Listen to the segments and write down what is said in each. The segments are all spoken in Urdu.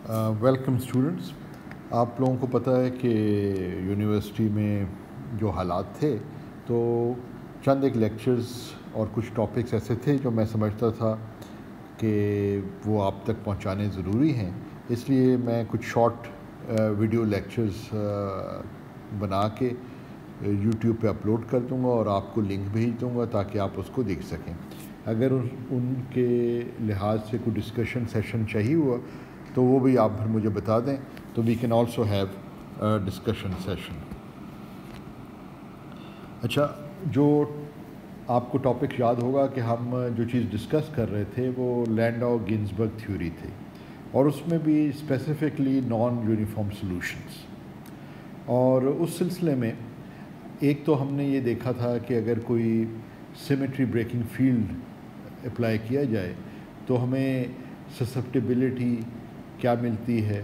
Welcome students. آپ لوگوں کو پتہ ہے کہ یونیورسٹی میں جو حالات تھے تو چند ایک لیکچرز اور کچھ ٹاپکس ایسے تھے جو میں سمجھتا تھا کہ وہ آپ تک پہنچانے ضروری ہیں. اس لیے میں کچھ شارٹ ویڈیو لیکچرز بنا کے یوٹیوب پہ اپلوڈ کر دوں گا اور آپ کو لنک بھیج دوں گا تاکہ آپ اس کو دیکھ سکیں. اگر ان کے لحاظ سے کوئی ڈسکشن سیشن چاہیے ہوا تو وہ بھی آپ پھر مجھے بتا دیں تو we can also have discussion session. اچھا, جو آپ کو ٹاپک یاد ہوگا کہ ہم جو چیز ڈسکس کر رہے تھے وہ لینڈاؤ گنزبرگ تھیوری تھی اور اس میں بھی اسپیسیفکلی نان یونیفارم سولوشنس. اور اس سلسلے میں ایک تو ہم نے یہ دیکھا تھا کہ اگر کوئی سیمیٹری بریکنگ فیلڈ اپلائی کیا جائے تو ہمیں سسپٹیبلٹی کیا ملتی ہے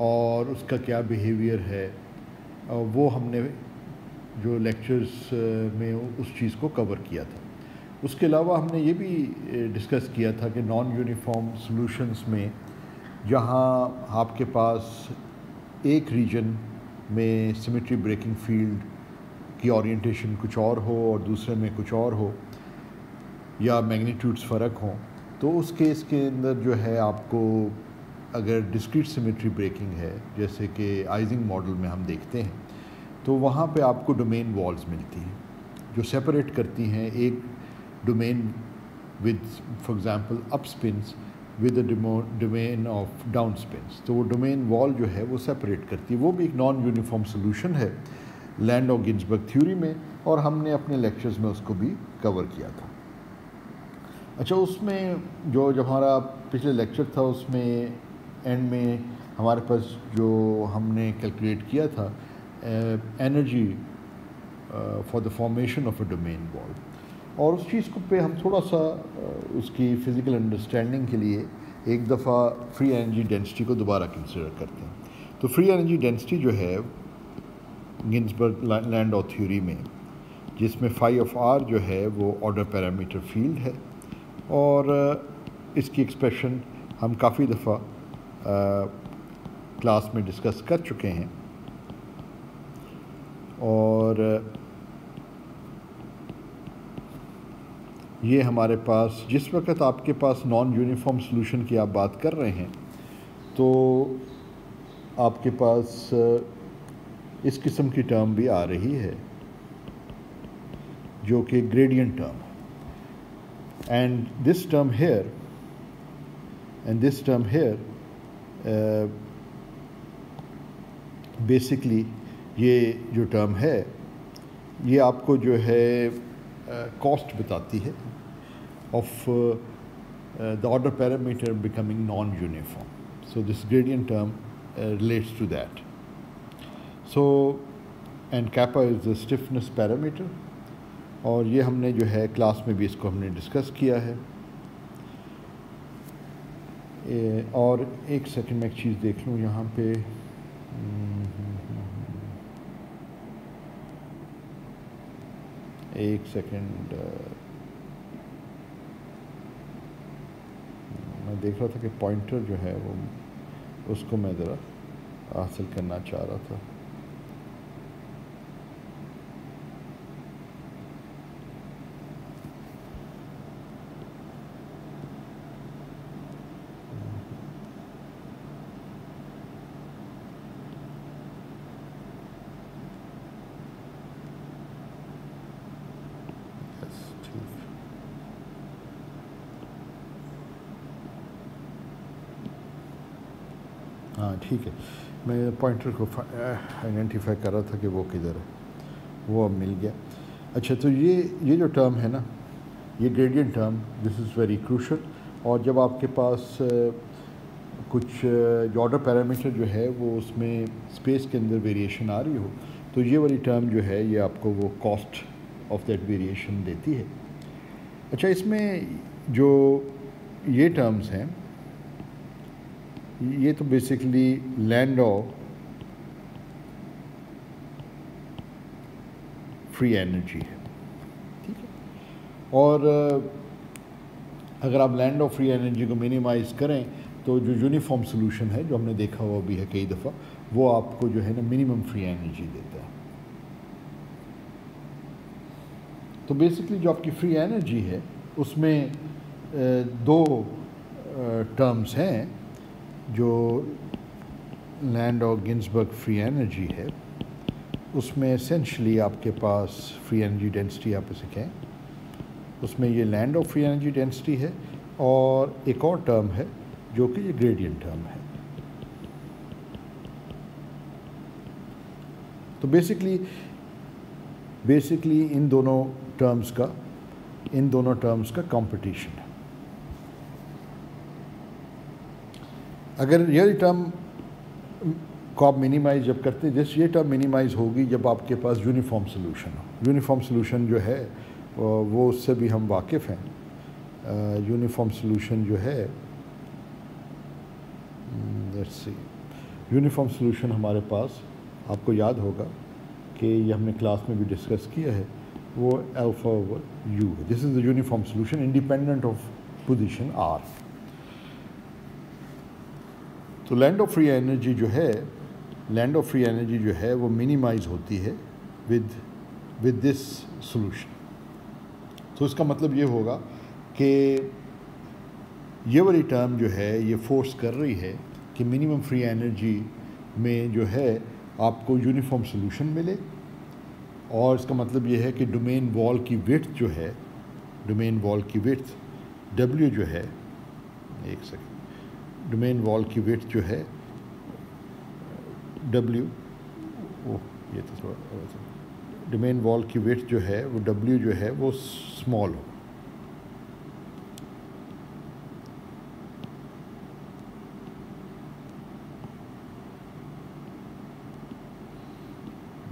اور اس کا کیا بیہیویئر ہے. وہ ہم نے جو لیکچرز میں اس چیز کو کور کیا تھا. اس کے علاوہ ہم نے یہ بھی ڈسکس کیا تھا کہ نان یونیفارم سولوشنز میں جہاں آپ کے پاس ایک ریجن میں سیمیٹری بریکنگ فیلڈ کی اورینٹیشن کچھ اور ہو اور دوسرے میں کچھ اور ہو یا میگنیٹیوڈز فرق ہوں, تو اس کیس کے اندر جو ہے آپ کو اگر ڈسکریٹ سیمیٹری بریکنگ ہے جیسے کہ آئزنگ ماڈل میں ہم دیکھتے ہیں تو وہاں پہ آپ کو ڈومین والز ملتی ہیں جو سیپریٹ کرتی ہیں ایک domain with for example up spins with a domain of down spins. تو وہ ڈومین وال جو ہے وہ سیپریٹ کرتی ہے. وہ بھی ایک نان یونیفارم سولوشن ہے لینڈاؤ گنزبرگ تھیوری میں اور ہم نے اپنے لیکچرز میں اس کو بھی کور کیا تھا. اچھا, اس میں جو ہمارا پچھلے لیکچر تھا اس میں اینڈ میں ہمارے پاس جو ہم نے کیلکولیٹ کیا تھا energy for the formation of a domain وال, اور اس چیز کو پہ ہم تھوڑا سا اس کی فزیکل انڈرسٹینڈنگ کے لیے ایک دفعہ فری انرجی ڈینسٹی کو دوبارہ کنسیڈر کرتے ہیں. تو فری انرجی ڈینسٹی جو ہے گنزبرگ لینڈاؤ تھیوری میں جس میں فائی آف آر جو ہے وہ آرڈر پیرامیٹر فیلڈ ہے اور اس کی ایکسپریشن ہم کافی دفعہ کلاس میں ڈسکس کر چکے ہیں. اور یہ ہمارے پاس جس وقت آپ کے پاس نان یونیفارم سولوشن کی آپ بات کر رہے ہیں تو آپ کے پاس اس قسم کی ٹرم بھی آ رہی ہے جو کہ گریڈینٹ ٹرم ہے. And this term here basically یہ جو ٹرم ہے یہ آپ کو جو ہے کاسٹ بتاتی ہے of the order parameter becoming non uniform. So this gradient term relates to that. So and kappa is the stiffness parameter اور یہ ہم نے جو ہے کلاس میں بھی اس کو ہم نے ڈسکس کیا ہے. اور ایک سیکنڈ میں ایک چیز دیکھ لوں یہاں پہ. ایک سیکنڈ میں دیکھ رہا تھا کہ پوائنٹر جو ہے وہ اس کو میں ذرا حاصل کرنا چاہ رہا تھا. ہاں ٹھیک ہے, میں پوائنٹر کو آئیڈینٹیفائی کر رہا تھا کہ وہ کدھر ہے, وہ اب مل گیا. اچھا, تو یہ جو ٹرم ہے نا یہ gradient term this is very crucial. اور جب آپ کے پاس کچھ جو آرڈر پیرامیٹر جو ہے وہ اس میں اسپیس کے اندر ویریشن آ رہی ہو تو یہ والی ٹرم جو ہے یہ آپ کو وہ کاسٹ آف دیٹ ویریشن دیتی ہے. اچھا, اس میں جو یہ ٹرمز ہیں یہ تو بیسکلی لینڈاؤ فری انرجی ہے. ٹھیک ہے, اور اگر آپ لینڈاؤ فری انرجی کو مینیمائز کریں تو جو یونیفارم سلوشن ہے جو ہم نے دیکھا ہوا بھی ہے کئی دفعہ، وہ آپ کو جو ہے نا منیمم فری انرجی دیتا ہے. تو بیسکلی جو آپ کی فری انرجی ہے اس میں دو ٹرمز ہیں. جو لینڈاؤ گنزبرگ فری انرجی ہے اس میں اسینشلی آپ کے پاس فری انرجی ڈینسٹی آپ اسے کہیں، اس میں یہ لینڈاؤ فری انرجی ڈینسٹی ہے، اور ایک اور ٹرم ہے جو کہ یہ گریڈینٹ ٹرم ہے. تو بیسکلی ان دونوں ٹرمز کا کمپٹیشن ہے. اگر یہ ٹرم کو آپ منیمائز جب کرتے ہیں، جیسے یہ ٹرم منیمائز ہوگی جب آپ کے پاس یونیفارم سلوشن ہو. یونیفارم سلوشن جو ہے وہ اس سے بھی ہم واقف ہیں. یونیفارم سلوشن جو ہے یونیفارم سلوشن ہمارے پاس آپ کو یاد ہوگا کہ یہ ہم نے کلاس میں بھی ڈسکس کیا ہے، وہ الفا اوور یو ہے. This is the uniform solution independent of position r. تو لینڈاؤ فری انرجی جو ہے وہ منیمائز ہوتی ہے ود دس سلوشن. تو اس کا مطلب یہ ہوگا کہ یہ والی ٹرم جو ہے یہ فورس کر رہی ہے کہ منیمم فری انرجی میں جو ہے آپ کو یونیفارم سلوشن ملے، اور اس کا مطلب یہ ہے کہ ڈومین وال کی وڈتھ جو ہے، ڈومین وال کی وڈتھ ڈبلیو جو ہے، ایک سیکنڈ، ڈومین وال کی وڈتھ جو ہے ڈبلیو، یہ تو تھوڑا ڈومین وال کی وڈتھ جو ہے وہ ڈبلیو جو ہے وہ اسمال ہو.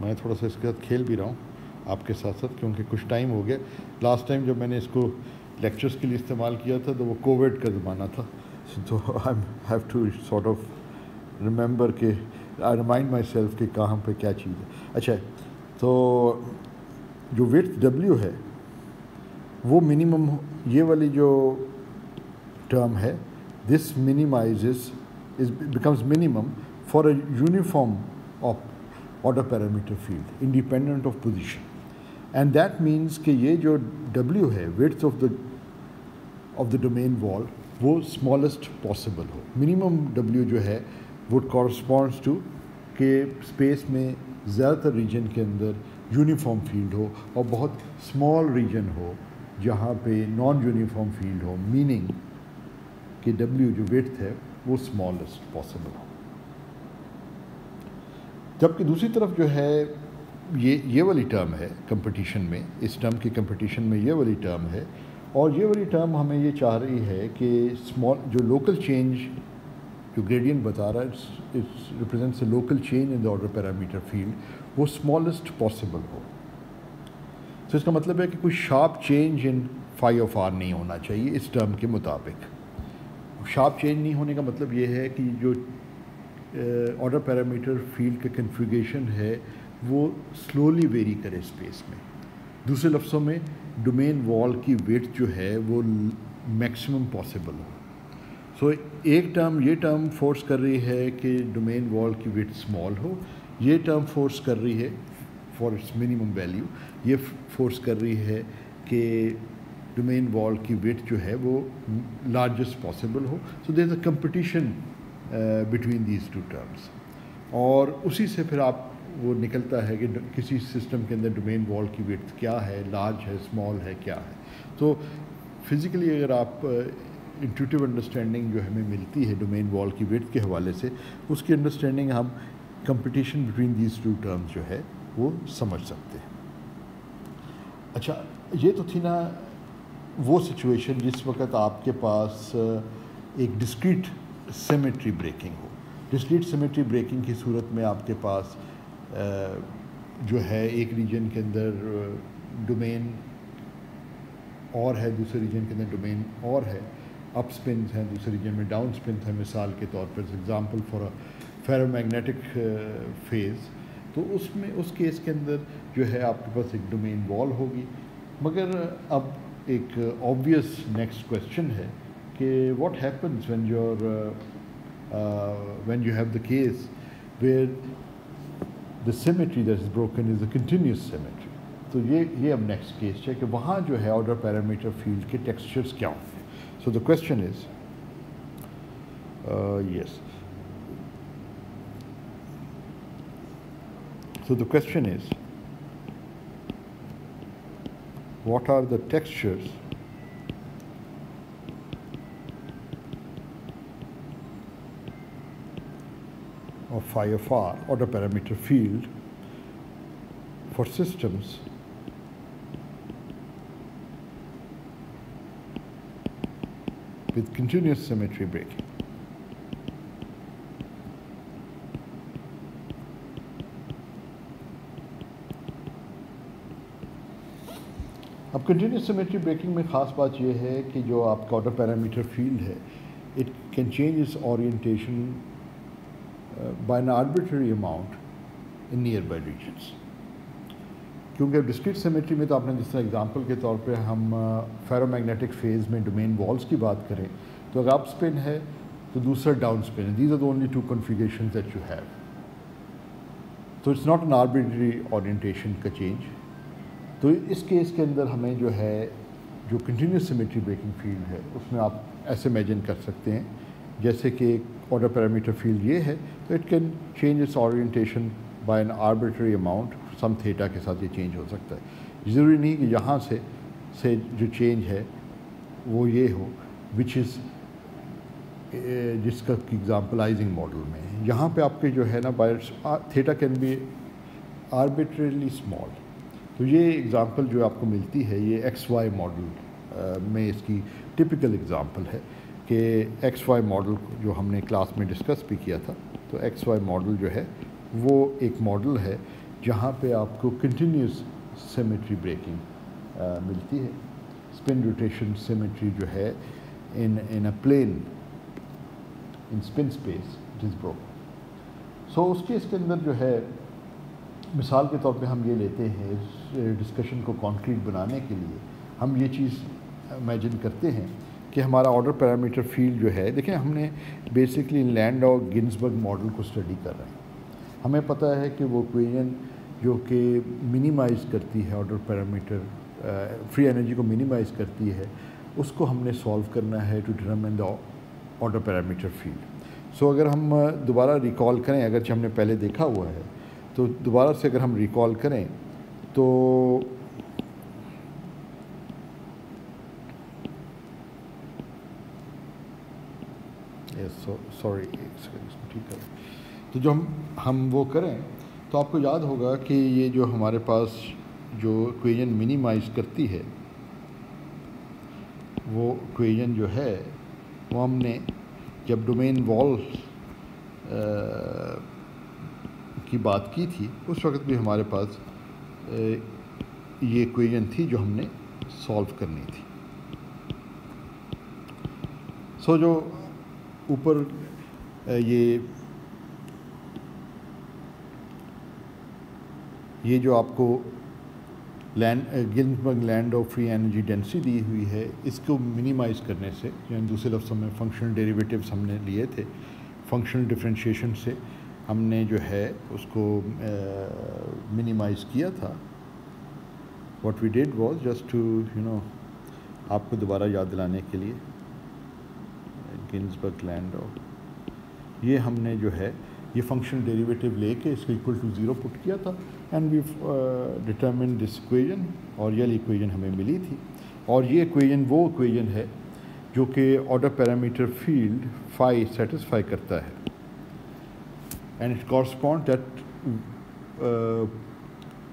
میں تھوڑا سا اس کے ساتھ کھیل بھی رہا ہوں آپ کے ساتھ ساتھ، کیونکہ کچھ ٹائم ہو گیا. لاسٹ ٹائم جب میں نے اس کو لیکچرز کے لیے استعمال کیا تھا تو وہ کووڈ کا زمانہ تھا. تو I have to sort of remember کہ آئی ریمائنڈ مائی سیلف کہ کہاں پہ کیا چیز ہے. اچھا، تو جو وڈتھ ڈبلیو ہے وہ منیمم، یہ والی جو ٹرم ہے this minimizes becomes minimum for a uniform of order parameter field independent of position. And that means کہ یہ جو ڈبلیو ہے وڈتھ آف دا ڈومین وال وہ اسمالسٹ پاسبل ہو. منیمم ڈبلیو جو ہے وہ کورسپونڈس ٹو کہ اسپیس میں زیادہ تر ریجن کے اندر یونیفارم فیلڈ ہو اور بہت اسمال ریجن ہو جہاں پہ نان یونیفارم فیلڈ ہو، میننگ کہ ڈبلیو جو وڈتھ ہے وہ اسمالسٹ پاسبل ہو. جبکہ دوسری طرف جو ہے یہ والی ٹرم ہے کمپٹیشن میں، اس ٹرم کی کمپٹیشن میں یہ والی ٹرم ہے، اور یہ والی ٹرم ہمیں یہ چاہ رہی ہے کہ جو لوکل چینج جو گریڈینٹ بتا رہا ہے it represents a local change in the order parameter field, وہ اسمالسٹ پاسبل ہو. تو اس کا مطلب ہے کہ کوئی sharp change in phi of r نہیں ہونا چاہیے اس ٹرم کے مطابق. شارپ چینج نہیں ہونے کا مطلب یہ ہے کہ جو آرڈر پیرامیٹر فیلڈ کا کنفیگریشن ہے وہ سلولی ویری کرے اسپیس میں. دوسرے لفظوں میں ڈومین وال کی وڈتھ جو ہے وہ میکسیمم پاسبل ہو. سو ایک ٹرم یہ ٹرم فورس کر رہی ہے کہ ڈومین وال کی وڈتھ اسمال ہو، یہ ٹرم فورس کر رہی ہے فار اٹس منیمم ویلیو، یہ فورس کر رہی ہے کہ ڈومین وال کی وڈتھ جو ہے وہ largest possible who. So there is a competition between these two terms, اور اسی سے پھر آپ وہ نکلتا ہے کہ کسی سسٹم کے اندر ڈومین وال کی وڈتھ کیا ہے، لارج ہے، اسمال ہے، کیا ہے. تو فزیکلی اگر آپ انٹیوٹیو انڈرسٹینڈنگ جو ہمیں ملتی ہے ڈومین وال کی وڈتھ کے حوالے سے، اس کی انڈرسٹینڈنگ ہم competition between these two terms جو ہے وہ سمجھ سکتے ہیں. اچھا، یہ تو تھی نا وہ سچویشن جس وقت آپ کے پاس ایک ڈسکریٹ سیمیٹری بریکنگ ہو. ڈسکریٹ سیمیٹری بریکنگ کی صورت میں آپ کے پاس جو ہے ایک ریجن کے اندر ڈومین اور ہے، دوسرے ریجن کے اندر ڈومین اور ہے، اپ سپنز ہیں، دوسرے ریجن میں ڈاؤن سپنز ہیں. مثال کے طور پر ایگزامپل فار فیرو میگنیٹک فیز، تو اس کیس کے اندر جو ہے آپ کے پاس ایک ڈومین وال ہوگی. مگر اب ایک آبویس نیکسٹ کویسچن ہے کہ what happens when you have the case where the symmetry that is broken is a continuous symmetry. تو یہ اب نیکسٹ کیس ہے کہ وہاں جو ہے آرڈر پیرامیٹر فیلڈ کے ٹیکسچرز کیا ہوں گے. So the question is yes So the question is, what are the textures of phi of r, order parameter field, for systems with continuous symmetry breaking? اب کنٹینیوس سیمیٹری بریکنگ میں خاص بات یہ ہے کہ جو آپ کا آرڈر پیرامیٹر فیلڈ ہے it can change its orientation by an arbitrary amount in nearby regions. کیونکہ ڈسکریٹ سیمیٹری میں تو آپ نے جس طرح اگزامپل کے طور پہ ہم فیرو میگنیٹک فیز میں ڈومین والس کی بات کریں تو اگر اپ اسپن ہے تو دوسرا ڈاؤن اسپن ہے. These are the only two configurations that you have. تو it's not an arbitrary orientation کا چینج. تو اس کیس کے اندر ہمیں جو ہے جو کنٹینیوس سیمیٹری بریکنگ فیلڈ ہے اس میں آپ ایسے امیجن کر سکتے ہیں جیسے کہ ایک آرڈر پیرامیٹر فیلڈ یہ ہے تو it can change its orientation by an arbitrary amount some theta کے ساتھ یہ چینج ہو سکتا ہے. ضروری نہیں کہ یہاں سے جو چینج ہے وہ یہ ہو وچ از جس کا ایگزامپلائزنگ ماڈل میں یہاں پہ آپ کے جو ہے نا by theta can be arbitrarily small. تو یہ ایگزامپل جو آپ کو ملتی ہے یہ ایکس وائی ماڈل میں اس کی ٹپیکل ایگزامپل ہے کہ ایکس وائی ماڈل جو ہم نے کلاس میں ڈسکس بھی کیا تھا. تو ایکس وائی ماڈل جو ہے وہ ایک ماڈل ہے جہاں پہ آپ کو کنٹینیوس سیمیٹری بریکنگ ملتی ہے. اسپن روٹیشن سیمیٹری جو ہے in a plane in spin space it is broken. سو اس کیس کے اندر جو ہے مثال کے طور پہ ہم یہ لیتے ہیں اس ڈسکشن کو کانکریٹ بنانے کے لیے ہم یہ چیز امیجن کرتے ہیں کہ ہمارا آرڈر پیرامیٹر فیلڈ جو ہے دیکھیں ہم نے بیسکلی لینڈاؤ گنزبرگ ماڈل کو اسٹڈی کر رہے ہیں. ہمیں پتہ ہے کہ وہ اکویژن جو کہ منیمائز کرتی ہے آرڈر پیرامیٹر فری انرجی کو منیمائز کرتی ہے اس کو ہم نے سالو کرنا ہے to determine the order parameter field. سو اگر ہم دوبارہ ریکال کریں اگرچہ ہم نے پہلے دیکھا ہوا ہے تو دوبارہ سے اگر ہم ریکال کریں تو سوری ٹھیک ہے. تو جو ہم وہ کریں تو آپ کو یاد ہوگا کہ یہ جو ہمارے پاس جو اکویژن منیمائز کرتی ہے وہ اکویژن جو ہے وہ ہم نے جب ڈومین وال کی بات کی تھی اس وقت بھی ہمارے پاس یہ اکویژن تھی جو ہم نے سالو کرنی تھی. سو جو اوپر یہ جو آپ کو Ginzburg Landau free energy density the ہوئی ہے اس کو منیمائز کرنے سے یعنی دوسرے لفظوں میں فنکشنل ڈیریویٹیوز ہم نے لیے تھے فنکشنل ڈفرینشیشن سے ہم نے جو ہے اس کو منیمائز کیا تھا. What we did was just to آپ کو دوبارہ یاد دلانے کے لیے گنزبرگ لینڈاؤ یہ ہم نے جو ہے یہ فنکشنل ڈیریویٹیو لے کے اس کو ایکول ٹو 0 پٹ کیا تھا and we determine this equation اور یہ اکویژن ہمیں ملی تھی. اور یہ اکویژن وہ اکویژن ہے جو کہ order parameter field phi satisfy کرتا ہے and it correspond that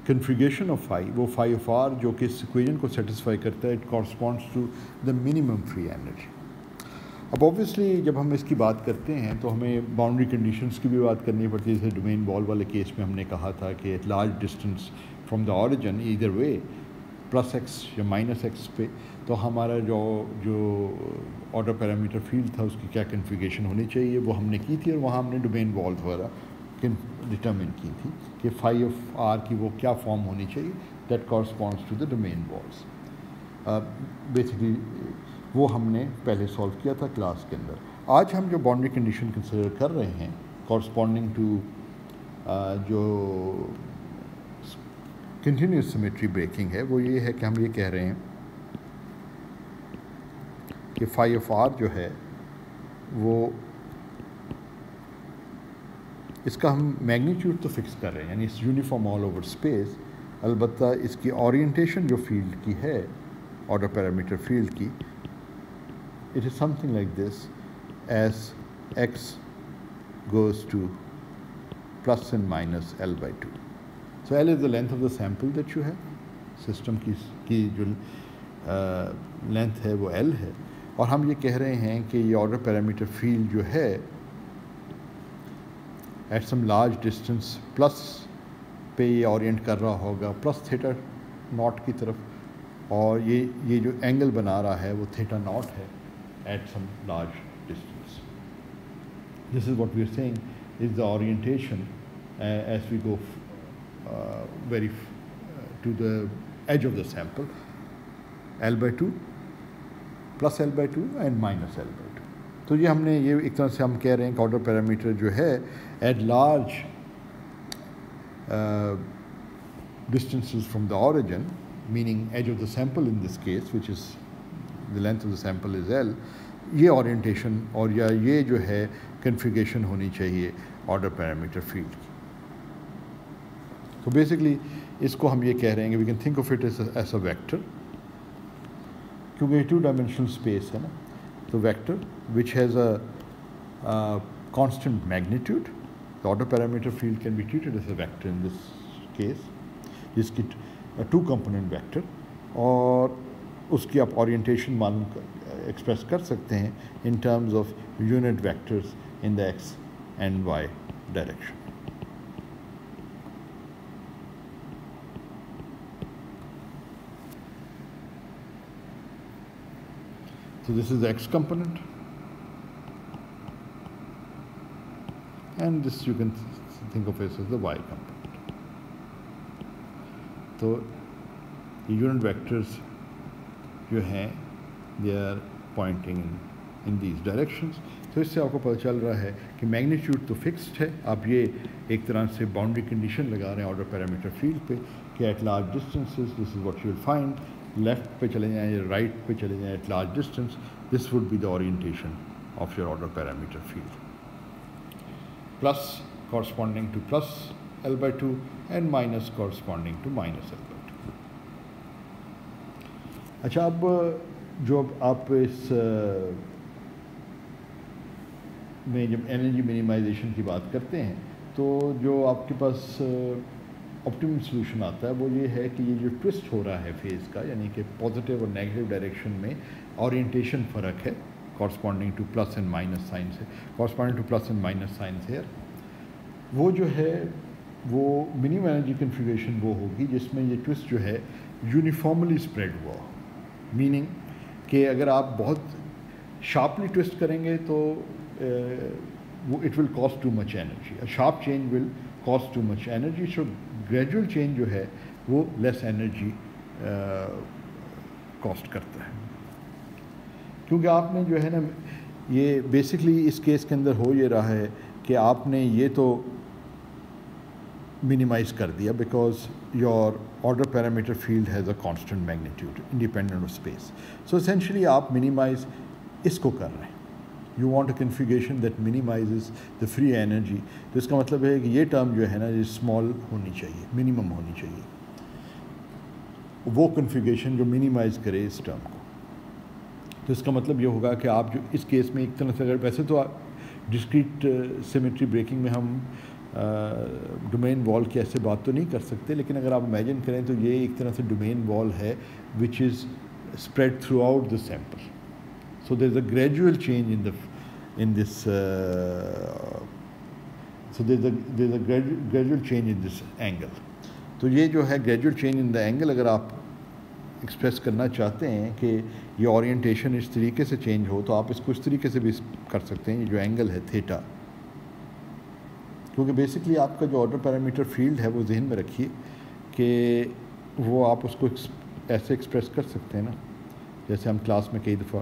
configuration of phi وہ فائی آف آر جو کہ اس اکویژن کو سیٹسفائی کرتا ہے it corresponds to the minimum free energy. اب اوبویسلی جب ہم اس کی بات کرتے ہیں تو ہمیں باؤنڈری کنڈیشنز کی بھی بات کرنی پڑتی ہے. جیسے ڈومین وال والے کیس میں ہم نے کہا تھا کہ at large distance from the origin either way plus x یا مائنس ایکس پہ تو ہمارا جو آرڈر پیرامیٹر فیلڈ تھا اس کی کیا کنفیگریشن ہونی چاہیے وہ ہم نے کی تھی اور وہاں ہم نے ڈومین وال وغیرہ ڈٹرمن کی تھی کہ فائی آف آر کی وہ کیا فارم ہونی چاہیے that corresponds to the domain walls. Basically وہ ہم نے پہلے سولو کیا تھا کلاس کے اندر. آج ہم جو باؤنڈری کنڈیشن کنسیڈر کر رہے ہیں کورسپونڈنگ ٹو جو کنٹینیوس سیمیٹری بریکنگ ہے وہ یہ ہے کہ ہم یہ کہہ رہے ہیں کہ فائی آف آر جو ہے وہ اس کا ہم میگنیٹیوڈ تو فکس کر رہے ہیں یعنی اس یونیفارم آل اوور اسپیس. البتہ اس کی اورینٹیشن جو فیلڈ کی ہے آرڈر پیرامیٹر فیلڈ کی it is some thing like this as x goes to plus and minus L/2. So L is the length of the sample that you have. System کی جو لینتھ ہے وہ L ہے اور ہم یہ کہہ رہے ہیں کہ یہ آرڈر پیرامیٹر فیلڈ جو ہے at some large distance plus پہ یہ اورینٹ کر رہا ہوگا پلس تھیٹا ناٹ کی طرف, اور یہ جو اینگل بنا رہا ہے وہ تھیٹا ناٹ ہے at some large distance. This is what we are seeing is the orientation as we go very to the edge of the sample L/2 plus L/2 and minus L/2. تو یہ ہم نے یہ ایک طرح سے ہم کہہ رہے ہیں کہ آرڈر پیرامیٹر جو ہے at large distances from the origin, meaning edge of the sample in this case, which is the length of the sample is L, یہ اورینٹیشن اور یا یہ جو ہے کنفیگریشن ہونی چاہیے آرڈر پیرامیٹر فیلڈ کی. تو بیسکلی اس کو ہم یہ کہہ رہے ہیں کہ we can think of it as a vector, کیونکہ یہ 2 ڈائمینشنل اسپیس ہے نا. تو vector which has a constant magnitude, the order parameter field can be treated as a vector in this case, جس کی 2 component vector, اور اس کی آپ اورینٹیشن معلوم ایکسپریس کر سکتے ہیں in terms of unit vectors in the x and y direction. So this is the x component, and this you can think of it as the y component. So the unit vectors جو ہیں they are pointing in these directions. تو اس سے آپ کو پتہ چل رہا ہے کہ میگنیٹیوڈ تو فکسڈ ہے. آپ یہ ایک طرح سے باؤنڈری کنڈیشن لگا رہے ہیں آرڈر پیرامیٹر فیلڈ پہ کہ at large distances this is what you will find. Left پہ چلے جائیں یا رائٹ پہ چلے جائیں at large distance, this would be the orientation of your order parameter field. Plus corresponding to plus L/2 and minus corresponding to minus L/2. اچھا, اب جو آپ اس میں جب انرجی منیمائزیشن کی بات کرتے ہیں تو جو آپ کے پاس آپٹیمم سولوشن آتا ہے وہ یہ ہے کہ یہ جو ٹوسٹ ہو رہا ہے فیز کا, یعنی کہ پازیٹیو اور نیگیٹو ڈائریکشن میں اورینٹیشن فرق ہے corresponding to plus and minus sign سے, corresponding to plus and minus sign سے, وہ جو ہے وہ منیمم انرجی کنفیگریشن وہ ہوگی جس میں یہ ٹوسٹ جو ہے یونیفارملی اسپریڈ ہوا ہو. میننگ کہ اگر آپ بہت شارپلی ٹوسٹ کریں گے تو وہ it will cost too much energy, sharp change will cost too much energy. So gradual change جو ہے وہ لیس انرجی کاسٹ کرتا ہے, کیونکہ آپ نے جو ہے نا یہ بیسکلی اس کیس کے اندر ہو یہ رہا ہے کہ آپ نے یہ تو minimize کر دیا because your order parameter field has a constant magnitude independent of space. So essentially آپ minimize اس کو کر رہے ہیں. You want a configuration that minimizes the free energy. تو اس کا مطلب ہے کہ یہ ٹرم جو ہے نا یہ اسمال ہونی چاہیے, منیمم ہونی چاہیے, وہ کنفیگریشن جو منیمائز کرے اس ٹرم کو. تو اس کا مطلب یہ ہوگا کہ آپ جو اس کیس میں ایک طرح سے اگر ویسے تو ڈسکریٹ سیمیٹری بریکنگ میں ہم ڈومین وال کی ایسے بات تو نہیں کر سکتے, لیکن اگر آپ امیجن کریں تو یہ ایک طرح سے ڈومین وال ہے which is spread throughout the sample. So there's a gradual change in this so there's a gradual change in this angle. تو یہ جو ہے gradual change in the angle اگر آپ ایکسپریس کرنا چاہتے ہیں کہ یہ اورینٹیشن اس طریقے سے چینج ہو تو آپ اس کو اس طریقے سے بھی کر سکتے ہیں. یہ جو اینگل ہے تھیٹا, کیونکہ بیسکلی آپ کا جو آرڈر پیرامیٹر فیلڈ ہے وہ ذہن میں رکھیے کہ وہ آپ اس کو ایسے ایکسپریس کر سکتے ہیں نا, جیسے ہم کلاس میں کئی دفعہ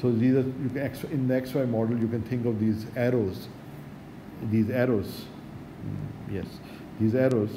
so these are, you can in the XY model you can think of these arrows, yes, these arrows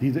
these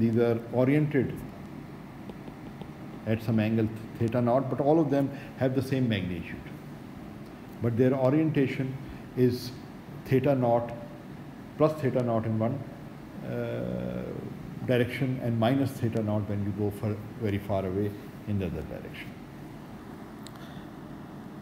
these are oriented at some angle theta naught, but all of them have the same magnitude, but their orientation is theta naught plus theta naught in one direction and minus theta naught when you go for very far away in the other direction.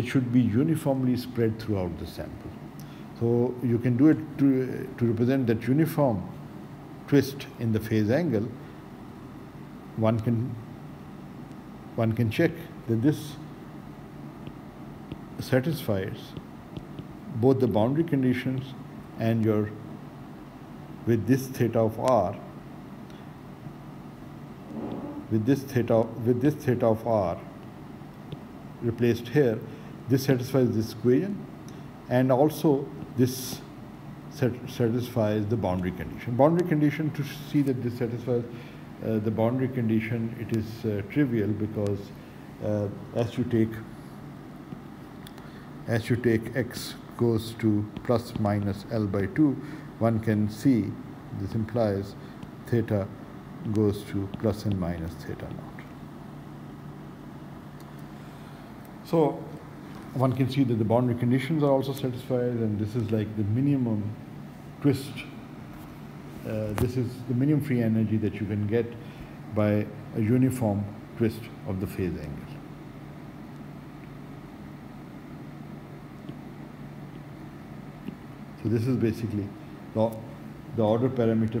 it should be uniformly spread throughout the sample. So you can do it to represent that uniform twist in the phase angle. One can check that this satisfies both the boundary conditions and your, with this theta of r, with this theta of r replaced here, this satisfies this equation, and also this satisfies the boundary condition. Boundary condition, to see that this satisfies the boundary condition, it is trivial, because as you take x goes to plus minus L by 2, one can see this implies theta goes to plus and minus theta naught. So one can see that the boundary conditions are also satisfied, and this is like the minimum twist. This is the minimum free energy that you can get by a uniform twist of the phase angle. So this is basically the order parameter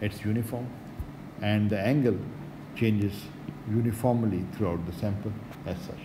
it's uniform, and the angle changes uniformly throughout the sample as such,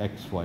XY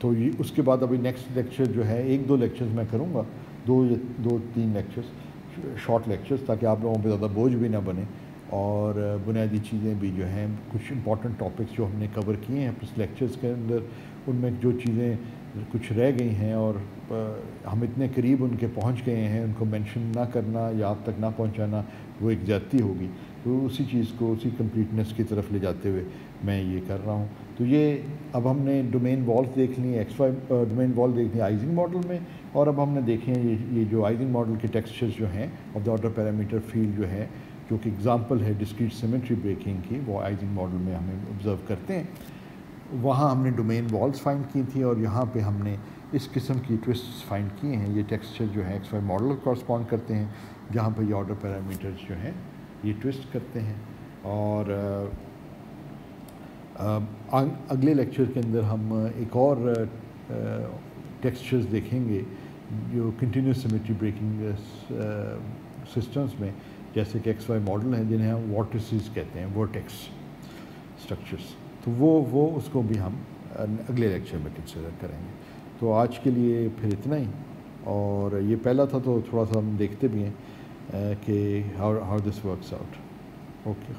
تو یہ اس کے بعد ابھی نیکسٹ لیکچر جو ہے 1-2 لیکچرز میں کروں گا، 2-3 لیکچرز، شارٹ لیکچرز، تاکہ آپ لوگوں پہ زیادہ بوجھ بھی نہ بنے، اور بنیادی چیزیں بھی جو ہیں، کچھ امپورٹنٹ ٹاپکس جو ہم نے کور کیے ہیں اس لیکچرز کے اندر، ان میں جو چیزیں کچھ رہ گئی ہیں اور ہم اتنے قریب ان کے پہنچ گئے ہیں، ان کو مینشن نہ کرنا یا آپ تک نہ پہنچانا وہ ایک زیادتی ہوگی، تو اسی چیز کو اسی کمپلیٹنس کی طرف لے جاتے ہوئے میں یہ کر رہا ہوں۔ تو یہ اب ہم نے ڈومین والز دیکھ لی، ایکس وائی ڈومین وال دیکھ لی آئزنگ ماڈل میں، اور اب ہم نے دیکھے ہیں یہ جو آئزنگ ماڈل کے ٹیکسچرز جو ہیں of the order parameter field جو ہے، جو کہ اگزامپل ہے ڈسکریٹ سیمیٹری بریکنگ کی، وہ آئزنگ ماڈل میں ہمیں آبزرو کرتے ہیں۔ وہاں ہم نے ڈومین والز فائنڈ کی تھی، اور یہاں پہ ہم نے اس قسم کی ٹوسٹس فائنڈ کیے ہیں۔ یہ ٹیکسچر جو ہے ایکس وائی ماڈل کورسپونڈ کرتے ہیں، جہاں پہ یہ آرڈر پیرامیٹرز جو ہیں یہ ٹوسٹ کرتے ہیں۔ اور اگلے لیکچر کے اندر ہم ایک اور ٹیکسچرز دیکھیں گے جو کنٹینیوس سیمیٹری بریکنگ سسٹمز میں، جیسے کہ ایکس وائی ماڈل ہیں جنہیں ہم وارٹیسز کہتے ہیں، ورٹیکس اسٹرکچرز، تو وہ اس کو بھی ہم اگلے لیکچر میں کنسیڈر کریں گے۔ تو آج کے لیے پھر اتنا ہی، اور یہ پہلا تھا تو تھوڑا سا ہم دیکھتے بھی ہیں کہ how this works out. Okay.